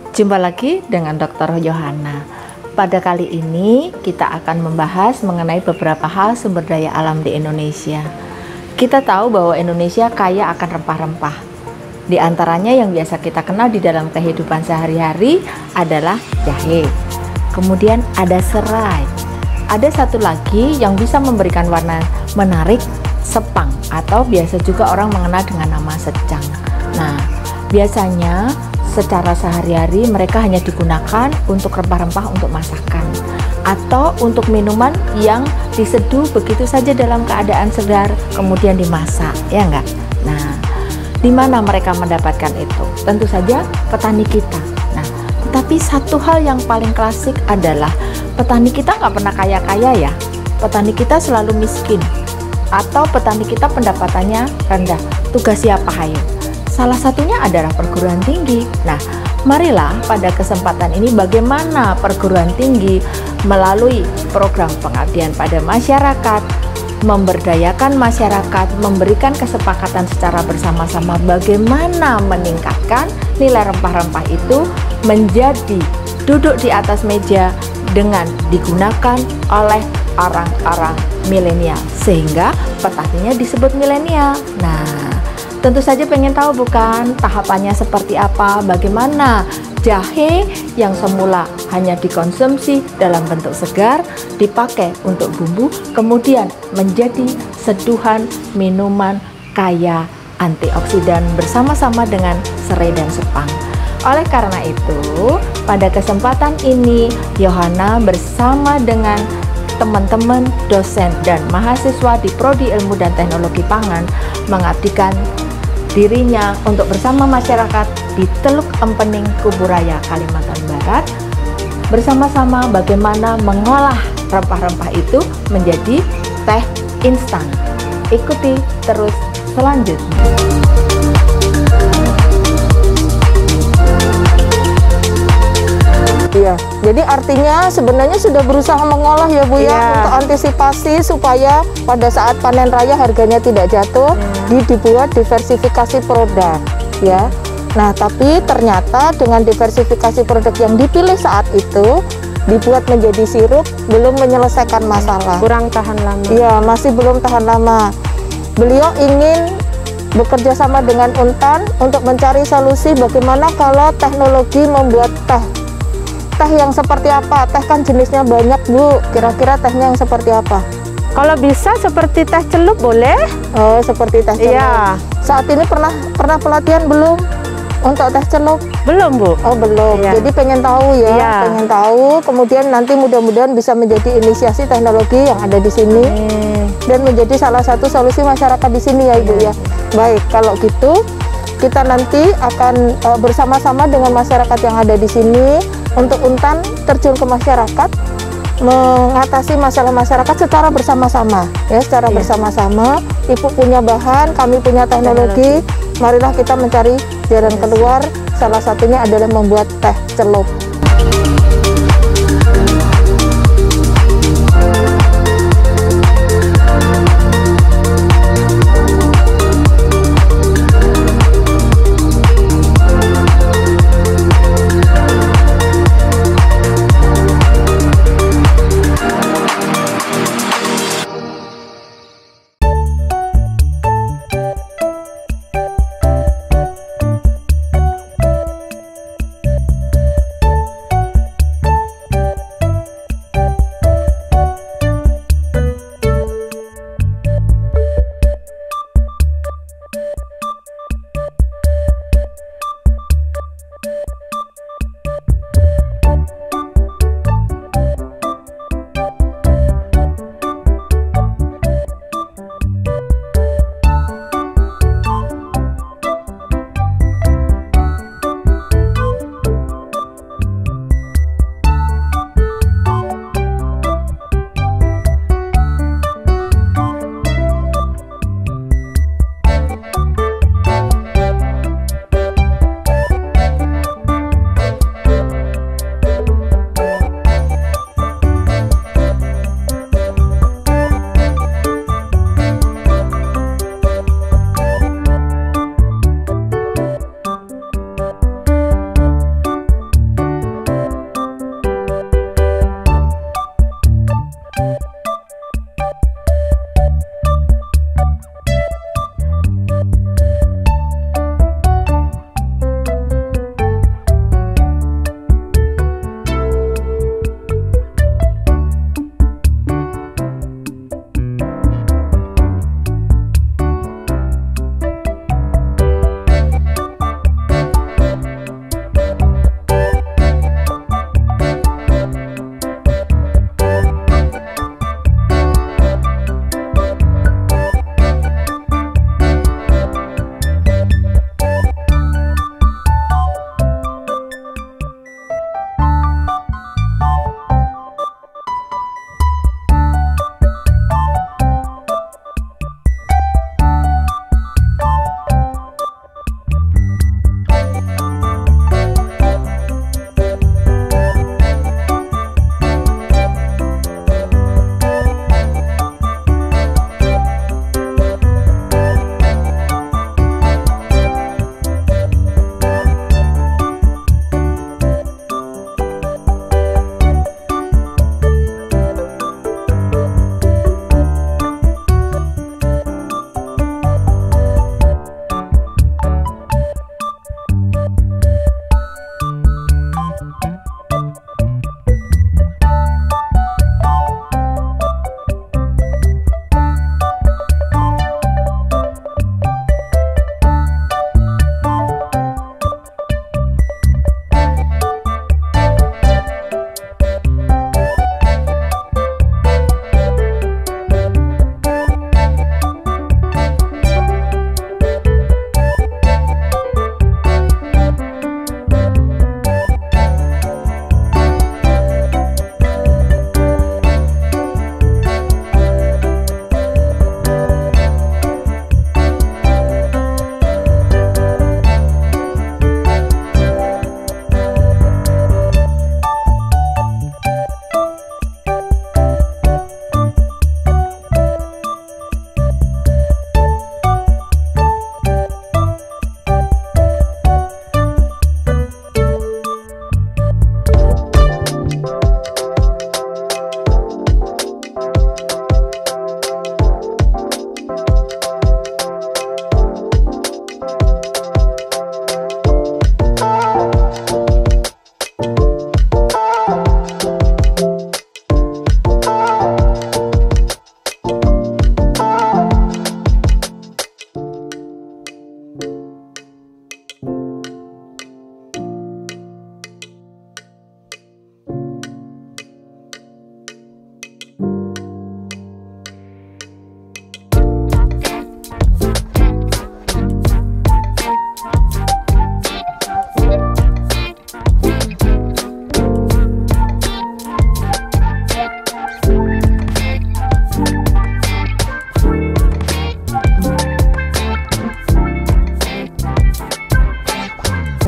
Jumpa lagi dengan Dr. Yohana. Pada kali ini kita akan membahas mengenai beberapa hal sumber daya alam di Indonesia. Kita tahu bahwa Indonesia kaya akan rempah-rempah. Di antaranya yang biasa kita kenal di dalam kehidupan sehari-hari adalah jahe. Kemudian ada serai. Ada satu lagi yang bisa memberikan warna menarik, sepang, atau biasa juga orang mengenal dengan nama secang. Nah, biasanya secara sehari-hari mereka hanya digunakan untuk rempah-rempah untuk masakan atau untuk minuman yang diseduh begitu saja dalam keadaan segar kemudian dimasak, ya enggak? Nah, di mana mereka mendapatkan itu? Tentu saja petani kita. Nah, tetapi satu hal yang paling klasik adalah petani kita nggak pernah kaya-kaya ya. Petani kita selalu miskin atau petani kita pendapatannya rendah. Tugas siapa hayo? Salah satunya adalah perguruan tinggi. Nah, marilah pada kesempatan ini bagaimana perguruan tinggi melalui program pengabdian pada masyarakat, memberdayakan masyarakat, memberikan kesepakatan secara bersama-sama bagaimana meningkatkan nilai rempah-rempah itu menjadi duduk di atas meja dengan digunakan oleh orang-orang milenial sehingga petaninya disebut milenial. Nah, tentu saja pengen tahu bukan tahapannya seperti apa, bagaimana jahe yang semula hanya dikonsumsi dalam bentuk segar dipakai untuk bumbu kemudian menjadi seduhan minuman kaya antioksidan bersama-sama dengan serai dan sepang. Oleh karena itu, pada kesempatan ini Yohana bersama dengan teman-teman dosen dan mahasiswa di Prodi Ilmu dan Teknologi Pangan mengabdikan dirinya untuk bersama masyarakat di Teluk Empening, Kuburaya, Kalimantan Barat, bersama-sama bagaimana mengolah rempah-rempah itu menjadi teh instan. Ikuti terus selanjutnya. Iya, jadi artinya sebenarnya sudah berusaha mengolah ya Bu ya, untuk antisipasi supaya pada saat panen raya harganya tidak jatuh, dibuat diversifikasi produk ya. Nah, tapi ternyata dengan diversifikasi produk yang dipilih saat itu dibuat menjadi sirup belum menyelesaikan masalah. Kurang tahan lama. Iya, masih belum tahan lama. Beliau ingin bekerja sama dengan Untan untuk mencari solusi bagaimana kalau teknologi membuat teh yang seperti apa? Teh kan jenisnya banyak Bu, kira-kira tehnya yang seperti apa? Kalau bisa seperti teh celup boleh? Oh, seperti teh celup. Iya. Saat ini pernah pelatihan belum untuk teh celup? Belum Bu. Oh belum. Iya. Jadi pengen tahu ya, pengen tahu. Kemudian nanti mudah-mudahan bisa menjadi inisiasi teknologi yang ada di sini dan menjadi salah satu solusi masyarakat di sini ya Ibu ya. Baik, kalau gitu kita nanti akan bersama-sama dengan masyarakat yang ada di sini untuk Untan terjun ke masyarakat mengatasi masalah masyarakat secara bersama-sama ya, secara bersama-sama. Ibu punya bahan, kami punya teknologi. Marilah kita mencari jalan keluar. Salah satunya adalah membuat teh celup.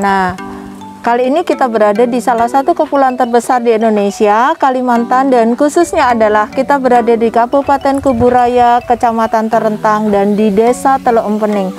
Nah, kali ini kita berada di salah satu kepulauan terbesar di Indonesia, Kalimantan, dan khususnya adalah kita berada di Kabupaten Kuburaya, Kecamatan Terentang, dan di Desa Teluk Empening.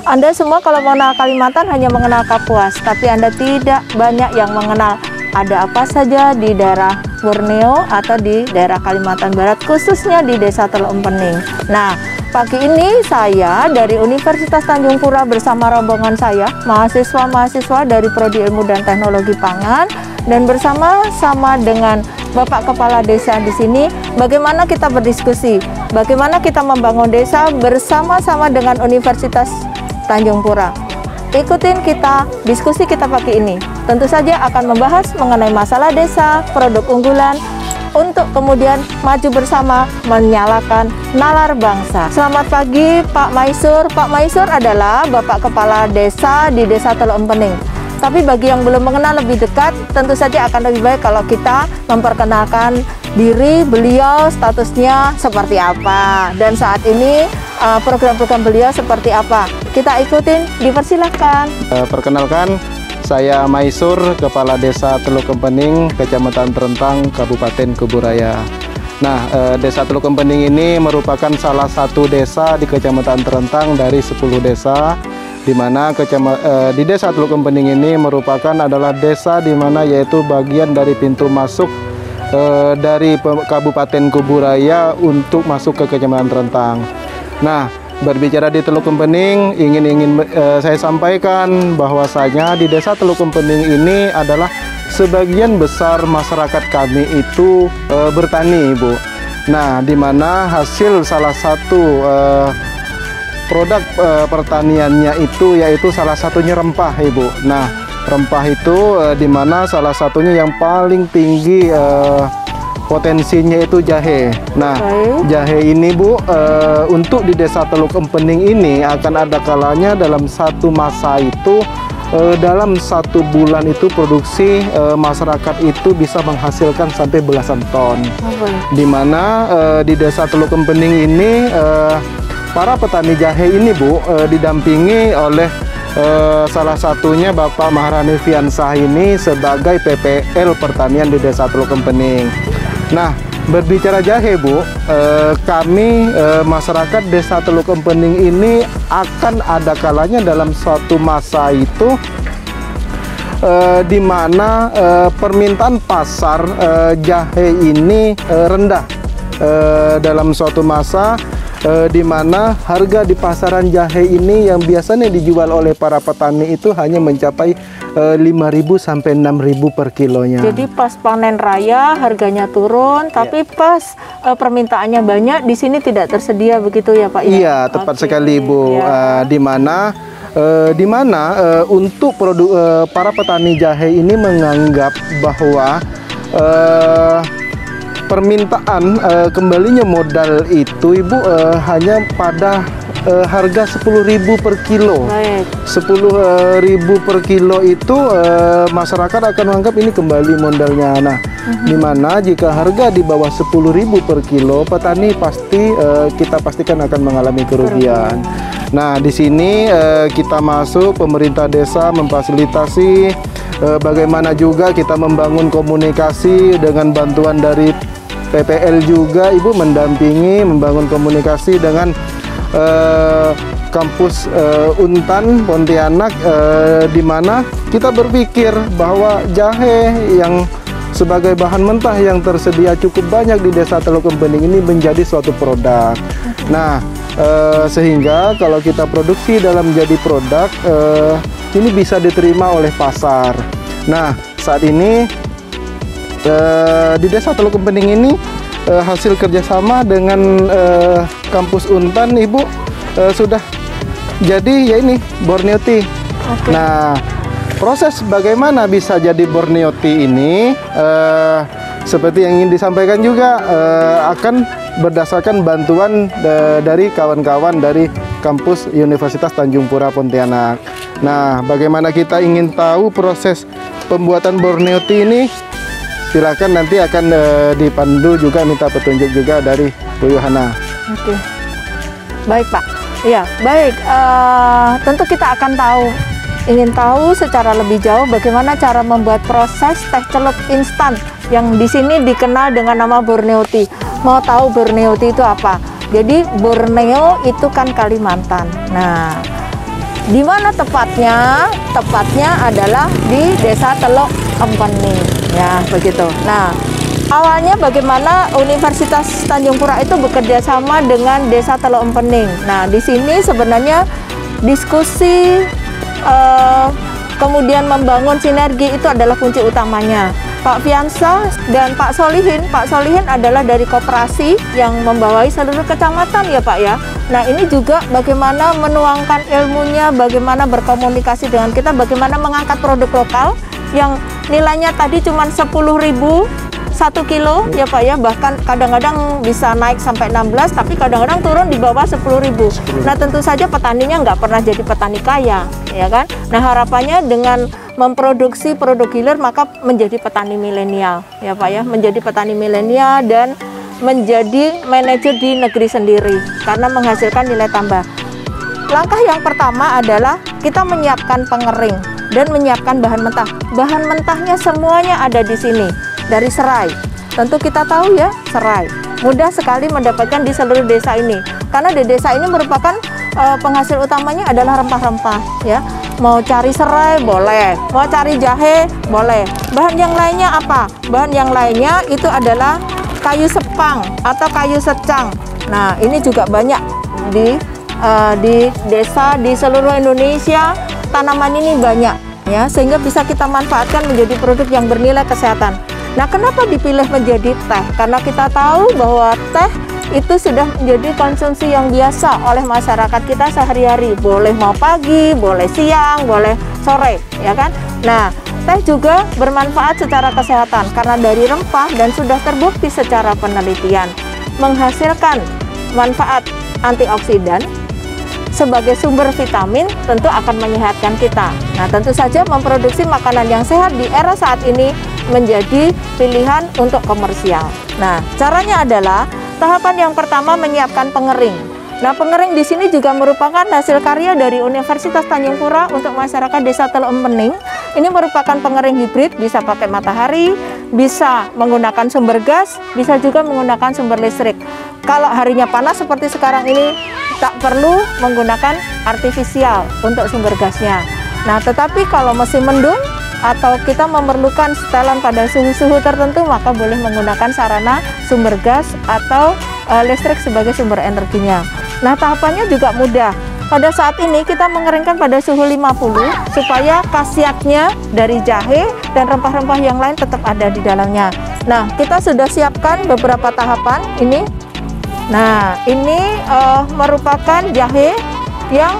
Anda semua kalau mengenal Kalimantan hanya mengenal Kapuas, tapi Anda tidak banyak yang mengenal ada apa saja di daerah Borneo atau di daerah Kalimantan Barat, khususnya di Desa Teluk Empening. Nah, pagi ini saya dari Universitas Tanjung Pura bersama rombongan saya, mahasiswa-mahasiswa dari Prodi Ilmu dan Teknologi Pangan, dan bersama-sama dengan Bapak Kepala Desa di sini, bagaimana kita berdiskusi, bagaimana kita membangun desa bersama-sama dengan Universitas Tanjung Pura. Ikutin kita, diskusi kita pagi ini. Tentu saja akan membahas mengenai masalah desa, produk unggulan, untuk kemudian maju bersama menyalakan nalar bangsa. Selamat pagi Pak Maisur. Pak Maisur adalah Bapak Kepala Desa di Desa Teluk Empening. Tapi bagi yang belum mengenal lebih dekat, tentu saja akan lebih baik kalau kita memperkenalkan diri beliau, statusnya seperti apa, dan saat ini program-program beliau seperti apa. Kita ikutin, dipersilahkan. Perkenalkan, saya Maisur, Kepala Desa Teluk Empening, Kecamatan Terentang, Kabupaten Kuburaya. Nah, Desa Teluk Empening ini merupakan salah satu desa di Kecamatan Terentang dari 10 desa, di mana di Desa Teluk Empening ini merupakan adalah desa di mana yaitu bagian dari pintu masuk dari Kabupaten Kuburaya untuk masuk ke Kecamatan Terentang. Nah, berbicara di Teluk Empening, ingin saya sampaikan bahwasanya di Desa Teluk Empening ini adalah sebagian besar masyarakat kami itu bertani, Ibu. Nah, di mana hasil salah satu produk pertaniannya itu yaitu salah satunya rempah, Ibu. Nah, rempah itu di mana salah satunya yang paling tinggi potensinya itu jahe. Nah, jahe ini Bu, untuk di Desa Teluk Empening ini akan ada kalanya dalam satu masa itu, dalam 1 bulan itu produksi masyarakat itu bisa menghasilkan sampai belasan ton. Di mana di Desa Teluk Empening ini para petani jahe ini Bu didampingi oleh salah satunya Bapak Maharani Fiansah ini sebagai PPL Pertanian di Desa Teluk Empening. Nah, berbicara jahe Bu, kami masyarakat Desa Teluk Empening ini akan ada kalanya dalam suatu masa itu di mana permintaan pasar jahe ini rendah dalam suatu masa, di mana harga di pasaran jahe ini yang biasanya dijual oleh para petani itu hanya mencapai 5.000 sampai 6.000 per kilonya. Jadi pas panen raya harganya turun, tapi pas permintaannya banyak di sini tidak tersedia, begitu ya Pak? Iya, tepat sekali Bu. Di mana untuk produk para petani jahe ini menganggap bahwa permintaan kembalinya modal itu Ibu hanya pada harga 10.000 per kilo. 10.000 per kilo itu masyarakat akan menganggap ini kembali modalnya. Nah, dimana jika harga di bawah 10.000 per kilo, petani pasti kita pastikan akan mengalami kerugian. Nah, di sini kita masuk, pemerintah desa memfasilitasi, bagaimana juga kita membangun komunikasi dengan bantuan dari PPL juga, Ibu mendampingi, membangun komunikasi dengan kampus Untan Pontianak, di mana kita berpikir bahwa jahe yang sebagai bahan mentah yang tersedia cukup banyak di Desa Teluk Empening ini menjadi suatu produk. Nah, sehingga kalau kita produksi dalam jadi produk, ini bisa diterima oleh pasar. Nah, saat ini di Desa Teluk Empening ini hasil kerjasama dengan kampus Untan, Ibu, sudah jadi ya ini Borneo Tea. Nah, proses bagaimana bisa jadi Borneo Tea ini seperti yang ingin disampaikan juga akan berdasarkan bantuan dari kawan-kawan dari kampus Universitas Tanjung Pura Pontianak. Nah, bagaimana kita ingin tahu proses pembuatan Borneo Tea ini? Silakan, nanti akan dipandu juga, minta petunjuk juga dari Bu Yohana. Baik Pak. Iya, baik. Tentu kita akan tahu ingin tahu secara lebih jauh bagaimana cara membuat proses teh celup instan yang di sini dikenal dengan nama Borneo Tea. Mau tahu Borneo Tea itu apa? Jadi Borneo itu kan Kalimantan. Nah, di mana tepatnya? Tepatnya adalah di Desa Teluk Empening. Ya, begitu. Nah, awalnya bagaimana Universitas Tanjung Pura itu bekerja sama dengan Desa Teluk Empening. Nah, di sini sebenarnya diskusi kemudian membangun sinergi itu adalah kunci utamanya. Pak Fiansyah dan Pak Solihin adalah dari koperasi yang membawai seluruh kecamatan ya Pak ya. Nah ini juga bagaimana menuangkan ilmunya, bagaimana berkomunikasi dengan kita, bagaimana mengangkat produk lokal yang nilainya tadi cuma 10.000 1 kilo ya Pak ya, bahkan kadang-kadang bisa naik sampai 16, tapi kadang-kadang turun di bawah 10.000. Nah tentu saja petaninya nggak pernah jadi petani kaya ya kan. Nah harapannya dengan memproduksi produk hilir maka menjadi petani milenial ya Pak ya, menjadi petani milenial dan menjadi manajer di negeri sendiri karena menghasilkan nilai tambah. Langkah yang pertama adalah kita menyiapkan pengering dan menyiapkan bahan mentah. Bahan mentahnya semuanya ada di sini dari serai. Tentu kita tahu ya, serai mudah sekali mendapatkan di seluruh desa ini karena di desa ini merupakan penghasil utamanya adalah rempah-rempah ya. Mau cari serai boleh, mau cari jahe boleh. Bahan yang lainnya apa? Bahan yang lainnya itu adalah kayu sepang atau kayu secang. Nah ini juga banyak di desa di seluruh Indonesia. Tanaman ini banyak ya, sehingga bisa kita manfaatkan menjadi produk yang bernilai kesehatan. Nah kenapa dipilih menjadi teh? Karena kita tahu bahwa teh itu sudah menjadi konsumsi yang biasa oleh masyarakat kita sehari-hari. Boleh mau pagi, boleh siang, boleh sore, ya kan? Nah, teh juga bermanfaat secara kesehatan karena dari rempah dan sudah terbukti secara penelitian menghasilkan manfaat antioksidan sebagai sumber vitamin, tentu akan menyehatkan kita. Nah, tentu saja memproduksi makanan yang sehat di era saat ini menjadi pilihan untuk komersial. Nah, caranya adalah tahapan yang pertama menyiapkan pengering. Nah, pengering di sini juga merupakan hasil karya dari Universitas Tanjung Pura untuk masyarakat Desa Teluk Empening. Ini merupakan pengering hibrid, bisa pakai matahari, bisa menggunakan sumber gas, bisa juga menggunakan sumber listrik. Kalau harinya panas seperti sekarang ini, tak perlu menggunakan artifisial untuk sumber gasnya. Nah, tetapi kalau musim mendung atau kita memerlukan setelan pada suhu-suhu tertentu, maka boleh menggunakan sarana sumber gas atau listrik sebagai sumber energinya. Nah, tahapannya juga mudah. Pada saat ini kita mengeringkan pada suhu 50 supaya khasiatnya dari jahe dan rempah-rempah yang lain tetap ada di dalamnya. Nah, kita sudah siapkan beberapa tahapan ini. Nah, ini merupakan jahe yang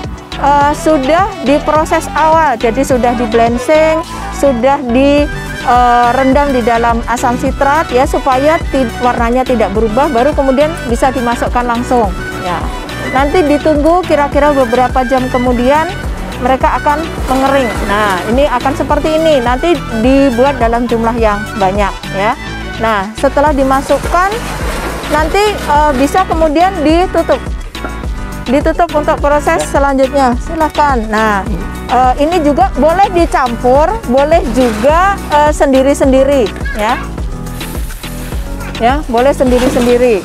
sudah diproses awal, jadi sudah di blensing, sudah direndam di dalam asam sitrat ya supaya warnanya tidak berubah, baru kemudian bisa dimasukkan langsung ya. Nanti ditunggu kira-kira beberapa jam kemudian mereka akan mengering. Nah, ini akan seperti ini, nanti dibuat dalam jumlah yang banyak ya. Nah, setelah dimasukkan nanti bisa kemudian ditutup untuk proses selanjutnya. Silahkan. Nah, ini juga boleh dicampur, boleh juga sendiri-sendiri ya. Ya, boleh sendiri-sendiri.